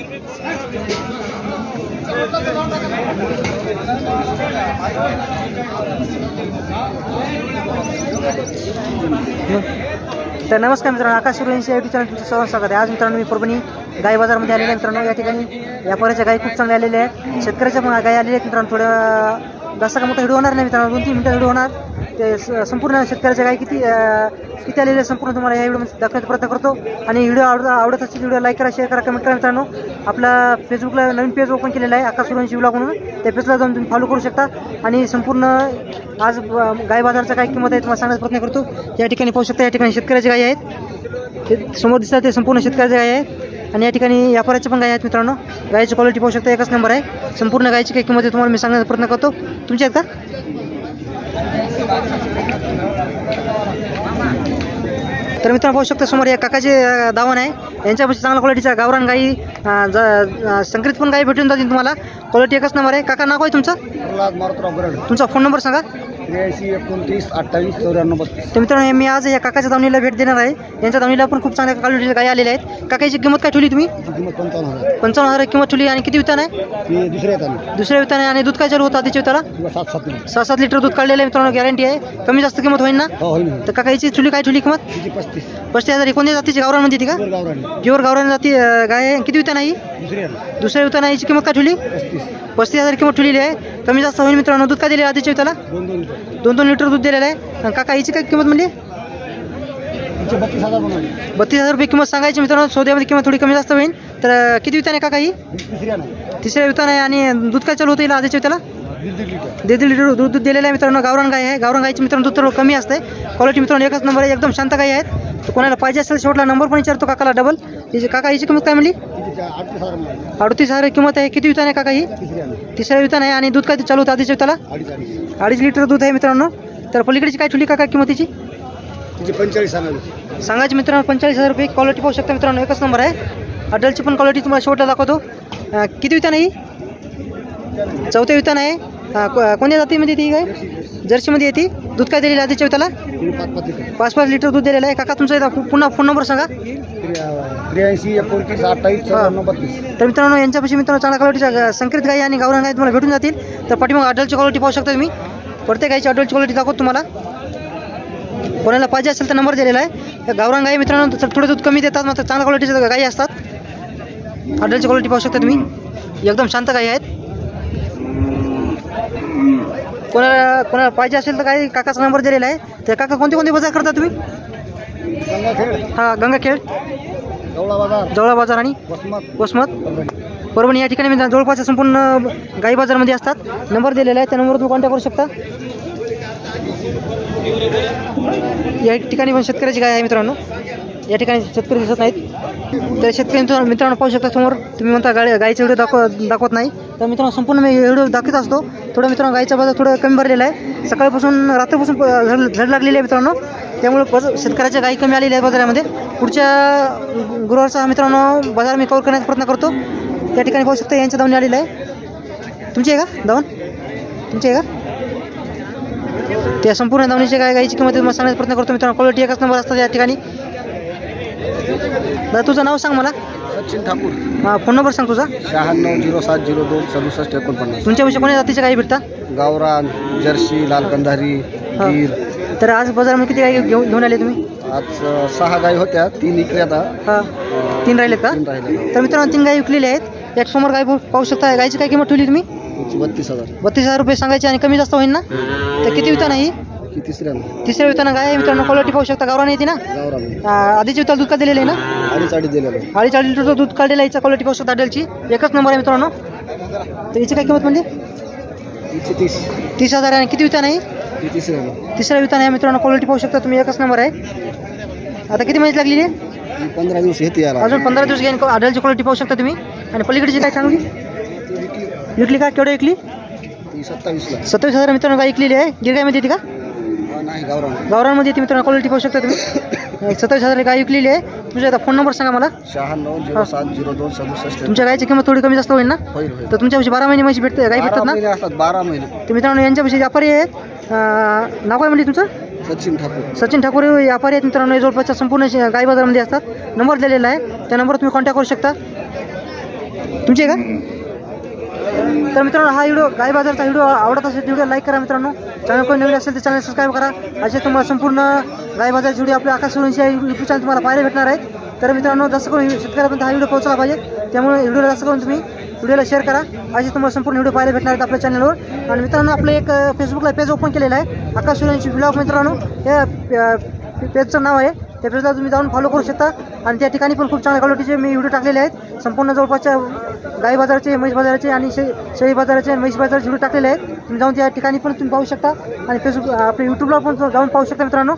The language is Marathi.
तर नमस्कार मित्रांनो, आकाश सूर्यवंशी यूट्यूब चॅनल तुमचं सर्वांचं स्वागत आहे। आज मित्रांनो मी परभणी गाई बाजारमध्ये आलेले मित्रांनो। या ठिकाणी व्यापाऱ्याच्या गाई खूप चांगल्या आलेल्या आहेत, शेतकऱ्याच्या पण गाई आलेल्या आहेत मित्रांनो। थोडं जास्त का मोठा व्हिडिओ होणार नाही मित्रांनो, 2-3 मिनिटं व्हिडिओ होणार। ते संपूर्ण शेतकऱ्याच्या गाई किती आलेले संपूर्ण तुम्हाला या व्हिडिओमध्ये दाखवण्याचा प्रयत्न करतो। आणि व्हिडिओ आवडत असेल व्हिडिओ लाईक करा, शेअर करा, कमेंट करा मित्रांनो। आपला फेसबुकला नवीन पेज ओपन केलेला आहे आकाश सूर्यवंशी व्लॉग म्हणून, त्या पेजला जाऊन तुम्ही फॉलो करू शकता। आणि संपूर्ण आज गाय बाजाराचा काय किंमत आहे तुम्हाला सांगण्याचा प्रयत्न करतो। या ठिकाणी पाहू शकता, या ठिकाणी शेतकऱ्याची गाई आहेत, ते समोर दिसतात ते संपूर्ण शेतकऱ्याच्या गाई आहेत। आणि या ठिकाणी व्यापाऱ्याच्या पण गाई आहेत मित्रांनो। गायची क्वालिटी पाहू शकता, एकच नंबर आहे। संपूर्ण गायची काय किंमत आहे तुम्हाला मी सांगण्याचा प्रयत्न करतो। तुमच्या आहेत का? तर मित्रांनो पाहू शकता, समोर या काकाचे दावण आहे, यांच्यापाशी चांगल्या क्वालिटीच्या गावरान गाई संकरित पण गाई भेटून जातील तुम्हाला। क्वालिटी एकच नंबर आहे। काका नाव आहे तुमचं? तुमचा फोन नंबर सांगा। 83-29-28-94-32। तर मित्रांनो मी आज या काकाच्या दावणीला भेट देणार आहे। यांच्या दावणीला पण खूप चांगल्या क्वालिटीच्या गाई आलेल्या आहेत। काकाची किंमत काय ठेवली तुम्ही? 55,000 किंमत ठेवली। आणि किती वितान आहे? दुसऱ्या वितान आहे। आणि दूध काय चालू होतं आधीच्या विताला? 7-7 लिटर दूध काढलेलं आहे मित्रांनो, गॅरंटी आहे। कमी जास्त किंमत होईल ना? तर काकाची ठेवली काय ठेवली किंमत? 35,000। कोणत्या जातीची गावरानमध्ये ती का? प्युअर गावरान जाती गाय आहे। किती वितान आहे? दुसऱ्या वितान आहे। किंमत काय ठेवली? 35,000 किंमत ठेवलेली आहे। कमी जास्त होईल मित्रांनो। दूध काय दिले आधीच्या विताला? 2-2 लिटर दूध दिलेलं आहे। काका हिची काय किंमत म्हणली? 32,000 रुपये किंमत सांगायची मित्रांनो। सौद्यामध्ये किंमत थोडी कमी जास्त होईल। तर किती वितान आहे काका ही? तिसऱ्या वितान आहे। आणि दूध काय चालू होतं हिला आधीच्या विताला? 1.5 लिटर दूध दिलेलं आहे मित्रांनो। गावरान गाय आहे। गावरान गायची मित्रांनो दूध थोडं कमी असते। क्वालिटी मित्रांनो एकच नंबर आहे, एकदम शांत गाय आहेत। तर कोणाला पाहिजे असेल शेवटला नंबर पण विचारतो काकाला डबल। काका हिची किंमत काय म्हणली? 38,000 किंमत आहे। किती वितान आहे काका ही? तिसऱ्या वितान आहे। आणि दूध काय चालू होतं आधीच्या विताला? 2.5 लिटर दूध आहे मित्रांनो। तर पलीकडची काय ठेवली काका किंमतीची? 45 सांगायची मित्रांनो 45,000 रुपये। क्वालिटी पाहू शकता मित्रांनो, एकच नंबर आहे। अडलची पण क्वालिटी तुम्हाला शेवटला दाखवतो। किती वितान आहे? चौथ्या वितान आहे। कोणत्या जातीमध्ये ती काय? जर्सीमध्ये येते। दूध काय दिलेलं आधीच्या विताला? 5-5 लिटर दूध दिलेलं आहे। काका तुमचा पुन्हा फोन नंबर सांगा। 83-29-28-94-32। तर मित्रांनो यांच्यापाशी मित्रांनो चांगल्या क्वालिटीच्या संकरित गाई आणि गावरान गाई तुम्हाला भेटून जातील। तर पाठीमाग अडलची क्वालिटी पाहू शकता तुम्ही। प्रत्येक गाईची अडलची क्वालिटी दाखवतो तुम्हाला। कोणाला पाहिजे असेल तर नंबर दिलेला आहे। गावरान गाई मित्रांनो थोडं दूध कमी देतात, मात्र चांगल्या क्वालिटीच्या गाई असतात। अडलची क्वालिटी पाहू शकता तुम्ही, एकदम शांत गाई आहेत। कोणाला पाहिजे असेल तर काही काकाचा नंबर दिलेला आहे। तर काका कोणते बाजार करता तुम्ही? गंगाखेड, जवळा बाजार आणि वसमत, परभणी या ठिकाणी मी जवळपासच्या संपूर्ण गाई बाजारमध्ये असतात। नंबर दिलेला आहे, त्या नंबरवर तुम्ही कॉन्टॅक्ट करू शकता। या ठिकाणी पण शेतकऱ्याची गाय आहे मित्रांनो। या ठिकाणी शेतकरी दिसत नाहीत। तर शेतकरी मित्रांनो पाहू शकता समोर। तुम्ही म्हणता गाईचा व्हिडिओ दाखवत नाही, तर मित्रांनो संपूर्ण मी व्हिडिओ दाखवत असतो। थोडं मित्रांनो गाईचा बाजार थोडं कमी भरलेला आहे। सकाळपासून रात्रीपासून झड लागलेली आहे मित्रांनो, त्यामुळे शेतकऱ्याच्या गाई कमी आलेल्या आहेत बाजारामध्ये। पुढच्या गुरुवारचा मित्रांनो बाजार मी कव्हर करण्याचा प्रयत्न करतो। त्या ठिकाणी पाहू शकता यांच्या दावणी आलेलं आहे। तुमची आहे का दावण? तुमची आहे का? त्या संपूर्ण दावणीच्या गाईची किंमत तुम्हाला सांगण्याचा प्रयत्न करतो मित्रांनो। क्वालिटी एकच नंबर असतात या ठिकाणी। दादा तुझं नाव सांग मला। सचिन ठाकूर। फोन नंबर सांग तुझा। 9607026749। तुमच्यापाशी कोणत्या जातीच्या गाई भेटतात? गावरान, जर्सी, लाल कंधारी, गीर। तर आज बाजारामध्ये किती गाई घेऊन आले तुम्ही? आज 6 गाई होत्या, 3 इकडे आता 3 राहिलेत का? तर मित्रांनो 3 गाई विकलेल्या आहेत। एक समोर गाई पाहू शकता। गायची काय किंमत ठेवली तुम्ही? 32,000 रुपये सांगायचे आणि कमी जास्त होईल ना? तर किती वितान आहे? तिसऱ्या विताना गाय आहे मित्रांनो। क्वालिटी पाहू शकता, गावरान येते ना? आधीच्या विताला दूध का दिलेलं आहे ना? 2.5 लिटर दूध काढलेलं आहे। याचा क्वालिटी पाहू शकता अडलची, एकच नंबर आहे मित्रांनो। तर याची काय किंमत म्हणजे? 30,000 आहे। किती वितान आहे? तिसऱ्या वितान आहे मित्रांनो। क्वालिटी पाहू शकता तुम्ही, एकच नंबर आहे। आता किती महिन्यात लागलेली आहे? 15 दिवस येते याला, अजून 15 दिवस घेईन। अडलची क्वालिटी पाहू शकता तुम्ही। आणि पलीकडची काय चांगली विकली का? केवढं विकली? 27,000 मित्रांनो गाय विकलेली आहे। गिरगाईमध्ये येते का? गावरानमध्ये येते मित्रांनो। क्वालिटी पाहू शकता तुम्ही। 27,000 गाय विकलेली आहे। तुमचा आता फोन नंबर सांगा मला। 9607026767। तुमच्या गायची किंमत थोडी कमी जास्त होईल ना? तर तुमच्यापाशी 12 महिने म्हशी भेटते, गाई भेटतात ना? 12 महिने। तर मित्रांनो यांच्यापाशी व्यापारी आहेत। नाव काय म्हणली तुमचं? सचिन ठाकूर व्यापारी आहेत मित्रांनो। जवळपासच्या संपूर्ण गाई बाजारामध्ये असतात। नंबर दिलेला आहे, त्या नंबरवर तुम्ही कॉन्टॅक्ट करू शकता। तुमचे का? तर मित्रांनो हा व्हिडिओ गाय बाजारचा व्हिडिओ आवडत असेल व्हिडिओ लाईक करा मित्रांनो. चॅनल कोण नवीन असेल तर चॅनल सबस्क्राईब करा. असे तुम्हाला संपूर्ण गाय बाजारचे व्हिडिओ आपल्या आकाश सूर्यवंशी यूट्यूब चॅनल तुम्हाला पाहायला भेटणार आहेत. तर मित्रांनो जास्त करून शेतकऱ्यापर्यंत हा व्हिडिओ पोहोचला पाहिजे, त्यामुळे व्हिडिओला जास्त करून तुम्ही व्हिडिओला शेअर करा. असे तुम्हाला संपूर्ण व्हिडिओ पाहायला भेटणार आहेत आपल्या चॅनलवर. आणि मित्रांनो आपलं एक फेसबुकला पेज ओपन केलेलं आहे आकाश सूर्यवंशी ब्लॉग मित्रांनो. या पेजचं नाव आहे, त्या पेजला तुम्ही जाऊन फॉलो करू शकता. आणि त्या ठिकाणी पण खूप चांगल्या क्वालिटीचे मी व्हिडिओ टाकलेले आहेत. संपूर्ण जवळपासच्या गाय बाजाराचे, म्हैस बाजाराचे आणि शेळी बाजाराचे आणि म्हैस बाजाराचे व्हिडिओ टाकलेले आहेत. तुम्ही जाऊन त्या ठिकाणी पण तुम्ही पाहू शकता आणि फेसबुक आपल्या यूट्यूबला पण जाऊन पाहू शकता मित्रांनो.